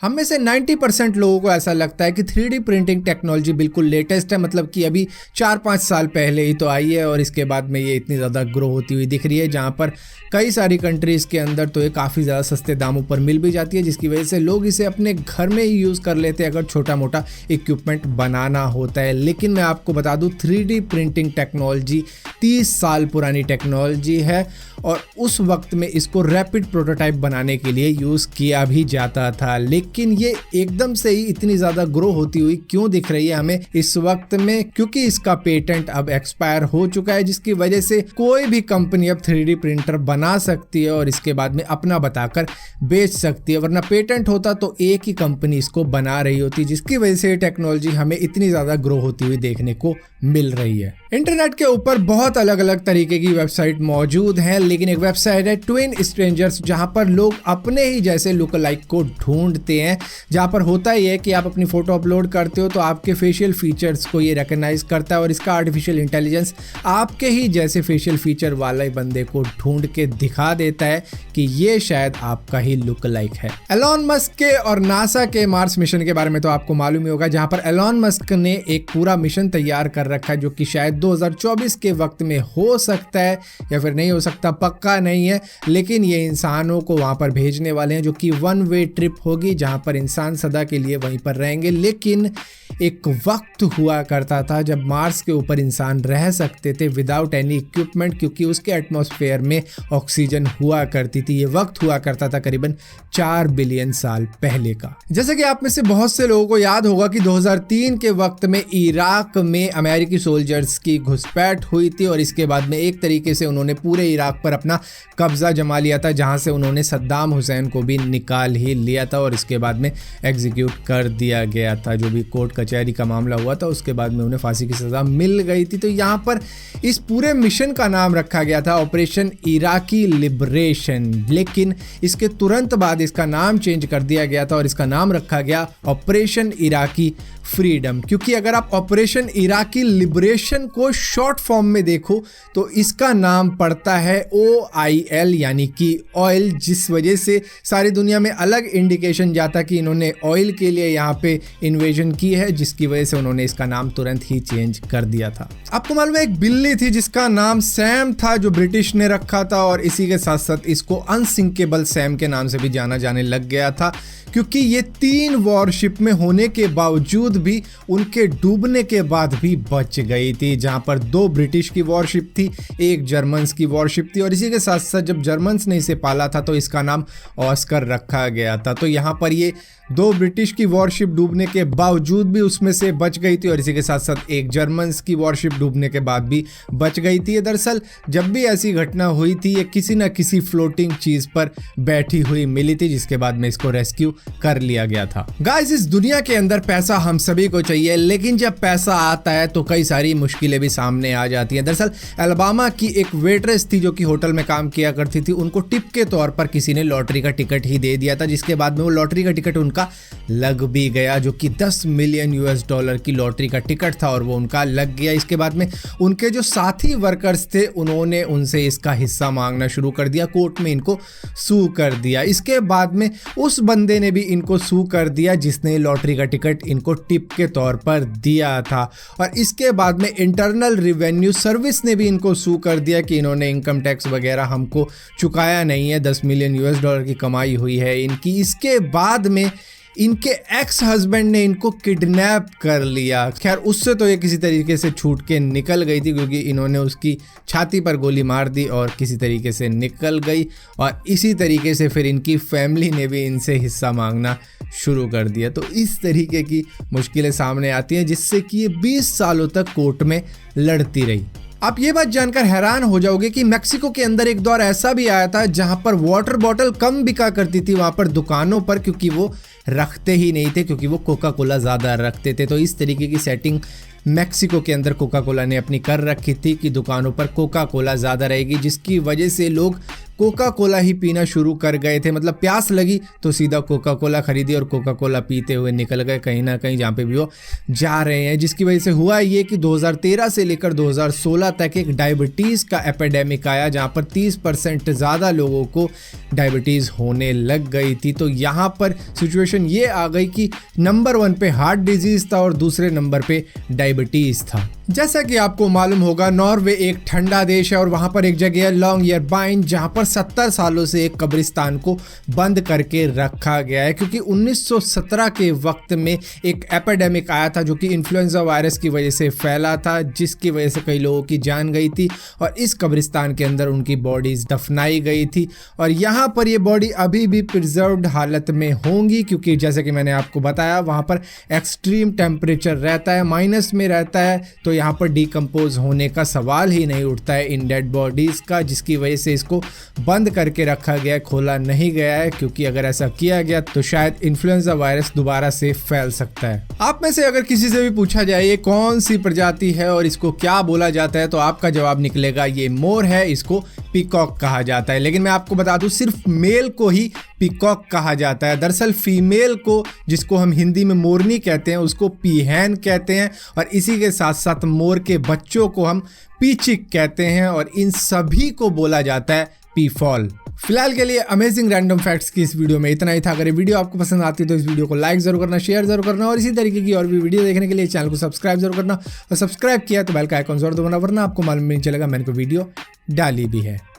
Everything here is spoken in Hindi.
हम में से 90% लोगों को ऐसा लगता है कि 3D प्रिंटिंग टेक्नोलॉजी बिल्कुल लेटेस्ट है, मतलब कि अभी 4-5 साल पहले ही तो आई है और इसके बाद में ये इतनी ज़्यादा ग्रो होती हुई दिख रही है, जहाँ पर कई सारी कंट्रीज़ के अंदर तो ये काफ़ी ज़्यादा सस्ते दामों पर मिल भी जाती है, जिसकी वजह से लोग इसे अपने घर में ही यूज़ कर लेते हैं अगर छोटा मोटा इक्विपमेंट बनाना होता है। लेकिन मैं आपको बता दूँ 3D प्रिंटिंग टेक्नोलॉजी 30 साल पुरानी टेक्नोलॉजी है और उस वक्त में इसको रैपिड प्रोटोटाइप बनाने के लिए यूज़ किया भी जाता था। लेकिन ये एकदम से ही इतनी ज़्यादा ग्रो होती हुई क्यों दिख रही है हमें इस वक्त में? क्योंकि इसका पेटेंट अब एक्सपायर हो चुका है, जिसकी वजह से कोई भी कंपनी अब 3D प्रिंटर बना सकती है और इसके बाद में अपना बताकर बेच सकती है, वरना पेटेंट होता तो एक ही कंपनी इसको बना रही होती, जिसकी वजह से टेक्नोलॉजी हमें इतनी ज़्यादा ग्रो होती हुई देखने को मिल रही है। इंटरनेट के ऊपर बहुत अलग अलग तरीके की वेबसाइट मौजूद हैं, लेकिन एक वेबसाइट है ट्विन स्ट्रेंजर्स, जहां पर लोग अपने ही जैसे लुक लाइक को ढूंढते हैं। जहां पर होता ही है कि आप अपनी फोटो अपलोड करते हो तो आपके फेशियल फीचर्स को ये रिकॉग्नाइज करता है और इसका आर्टिफिशियल इंटेलिजेंस आपके ही जैसे फेशियल फीचर वाले बंदे को ढूंढ के दिखा देता है कि ये शायद आपका ही लुक लाइक है। एलॉन मस्क के और नासा के मार्स मिशन के बारे में तो आपको मालूम ही होगा, जहां पर एलॉन मस्क ने एक पूरा मिशन तैयार कर रखा है जो कि शायद 2024 के वक्त में हो सकता है या फिर नहीं हो सकता, पक्का नहीं है, लेकिन ये इंसानों को वहां पर भेजने वाले हैं जो कि 1 वे ट्रिप होगी, जहां पर इंसान सदा के लिए वहीं पर रहेंगे। लेकिन एक वक्त हुआ करता था जब मार्स के ऊपर इंसान रह सकते थे विदाउट एनी इक्विपमेंट, क्योंकि उसके एटमॉस्फेयर में ऑक्सीजन हुआ करती थी। ये वक्त हुआ करता था करीबन 4 बिलियन साल पहले का। जैसे कि आप में से बहुत से लोगों को याद होगा कि 2003 के वक्त में इराक में अमेरिकी सोल्जर्स की घुसपैठ हुई थी और इसके बाद में एक तरीके से उन्होंने पूरे इराक पर अपना कब्जा जमा लिया था, जहां से उन्होंने सद्दाम हुसैन को भी निकाल ही लिया था और इसके बाद में एग्जीक्यूट कर दिया गया था। जो भी कोर्ट कचहरी का मामला हुआ था उसके बाद में उन्हें फांसी की सजा मिल गई थी। तो यहाँ पर इस पूरे मिशन का नाम रखा गया था ऑपरेशन इराकी लिबरेशन, लेकिन इसके तुरंत बाद इसका नाम चेंज कर दिया गया था और इसका नाम रखा गया ऑपरेशन इराकी फ्रीडम। क्योंकि अगर आप ऑपरेशन इराकी लिबरेशन को शॉर्ट फॉर्म में देखो तो इसका नाम पड़ता है OIL यानी कि ऑयल, जिस वजह से सारी दुनिया में अलग इंडिकेशन जाता कि इन्होंने ऑयल के लिए यहाँ पे इन्वेजन की है, जिसकी वजह से उन्होंने इसका नाम तुरंत ही चेंज कर दिया था। आपको मालूम है एक बिल्ली थी जिसका नाम सैम था, जो ब्रिटिश ने रखा था और इसी के साथ साथ इसको अनसिंकेबल सैम के नाम से भी जाना जाने लग गया था, क्योंकि ये 3 वॉरशिप में होने के बावजूद भी उनके डूबने के बाद भी बच गई थी। जहां पर 2 ब्रिटिश की वॉरशिप थी, 1 जर्मन्स की वॉरशिप थी और इसी के साथ साथ जब जर्मन्स ने इसे पाला था तो इसका नाम ऑस्कर रखा गया था। तो यहाँ पर ये 2 ब्रिटिश की वॉरशिप डूबने के बावजूद भी उसमें से बच गई थी और इसी के साथ साथ 1 जर्मन्स की वॉरशिप डूबने के बाद भी बच गई थी। दरअसल जब भी ऐसी घटना हुई थी ये किसी न किसी फ्लोटिंग चीज पर बैठी हुई मिली थी, जिसके बाद में इसको रेस्क्यू कर लिया गया था। गाइस, इस दुनिया के अंदर पैसा हम सभी को चाहिए, लेकिन जब पैसा आता है तो कई सारी मुश्किलें भी सामने आ जाती हैं। दरअसल अलबामा की एक वेट्रेस थी जो कि होटल में काम किया करती थी, उनको टिप के तौर पर किसी ने लॉटरी का टिकट ही दे दिया था, जिसके बाद में वो लॉटरी का टिकट उनका लग भी गया, जो कि $10 मिलियन की लॉटरी का टिकट था और वो उनका लग गया। इसके बाद में उनके जो साथी वर्कर्स थे उन्होंने उनसे इसका हिस्सा मांगना शुरू कर दिया, कोर्ट में इनको सू कर दिया। इसके बाद में उस बंदे ने भी इनको सू कर दिया जिसने लॉटरी का टिकट इनको टिप के तौर पर दिया था, और इसके बाद में इंटरनल रेवेन्यू सर्विस ने भी इनको सू कर दिया कि इन्होंने इनकम टैक्स वगैरह हमको चुकाया नहीं है, $10 मिलियन की कमाई हुई है इनकी। इसके बाद में इनके एक्स हस्बैंड ने इनको किडनैप कर लिया। खैर उससे तो ये किसी तरीके से छूट के निकल गई थी, क्योंकि इन्होंने उसकी छाती पर गोली मार दी और किसी तरीके से निकल गई, और इसी तरीके से फिर इनकी फैमिली ने भी इनसे हिस्सा मांगना शुरू कर दिया। तो इस तरीके की मुश्किलें सामने आती हैं, जिससे कि ये 20 सालों तक कोर्ट में लड़ती रही। आप ये बात जानकर हैरान हो जाओगे कि मेक्सिको के अंदर एक दौर ऐसा भी आया था जहां पर वाटर बॉटल कम बिका करती थी वहां पर दुकानों पर, क्योंकि वो रखते ही नहीं थे, क्योंकि वो कोका कोला ज़्यादा रखते थे। तो इस तरीके की सेटिंग मैक्सिको के अंदर कोका कोला ने अपनी कर रखी थी कि दुकानों पर कोका कोला ज़्यादा रहेगी, जिसकी वजह से लोग कोका कोला ही पीना शुरू कर गए थे। मतलब प्यास लगी तो सीधा कोका कोला खरीदी और कोका कोला पीते हुए निकल गए कहीं ना कहीं जहाँ पे भी वो जा रहे हैं। जिसकी वजह से हुआ ये कि 2013 से लेकर 2016 तक एक डायबिटीज़ का एपिडेमिक आया, जहाँ पर 30% ज़्यादा लोगों को डायबिटीज़ होने लग गई थी। तो यहाँ पर सिचुएशन ये आ गई कि नंबर 1 पे हार्ट डिजीज़ था और दूसरे नंबर पे डायबिटीज़ था। जैसा कि आपको मालूम होगा, नॉर्वे एक ठंडा देश है और वहाँ पर एक जगह है लॉन्गयरबाइन, जहाँ पर 70 सालों से एक कब्रिस्तान को बंद करके रखा गया है, क्योंकि 1917 के वक्त में एक एपिडेमिक आया था जो कि इन्फ्लुएंजा वायरस की वजह से फैला था, जिसकी वजह से कई लोगों की जान गई थी और इस कब्रिस्तान के अंदर उनकी बॉडीज दफनाई गई थी। और यहाँ पर ये बॉडी अभी भी प्रिजर्व्ड हालत में होंगी, क्योंकि जैसे कि मैंने आपको बताया वहाँ पर एक्सट्रीम टेम्परेचर रहता है, माइनस में रहता है, तो यहाँ पर डिकम्पोज होने का सवाल ही नहीं उठता है इन डेड बॉडीज़ का, जिसकी वजह से इसको बंद करके रखा गया है, खोला नहीं गया है, क्योंकि अगर ऐसा किया गया तो शायद इन्फ्लुएंजा वायरस दोबारा से फैल सकता है। आप में से अगर किसी से भी पूछा जाए ये कौन सी प्रजाति है और इसको क्या बोला जाता है, तो आपका जवाब निकलेगा ये मोर है, इसको पीकॉक कहा जाता है। लेकिन मैं आपको बता दूं सिर्फ मेल को ही पीकॉक कहा जाता है। दरअसल फीमेल को, जिसको हम हिंदी में मोरनी कहते हैं, उसको पीहैन कहते हैं और इसी के साथ साथ मोर के बच्चों को हम पीचिक कहते हैं और इन सभी को बोला जाता है पीफॉल। फिलहाल के लिए अमेजिंग रैंडम फैक्ट्स की इस वीडियो में इतना ही था। अगर ये वीडियो आपको पसंद आती है तो इस वीडियो को लाइक जरूर करना, शेयर जरूर करना और इसी तरीके की और भी वीडियो देखने के लिए चैनल को सब्सक्राइब जरूर करना और सब्सक्राइब किया तो बेल का आइकॉन जरूर दबाना, वरना आपको मालूम नहीं चलेगा मैंने कोई वीडियो डाली भी है।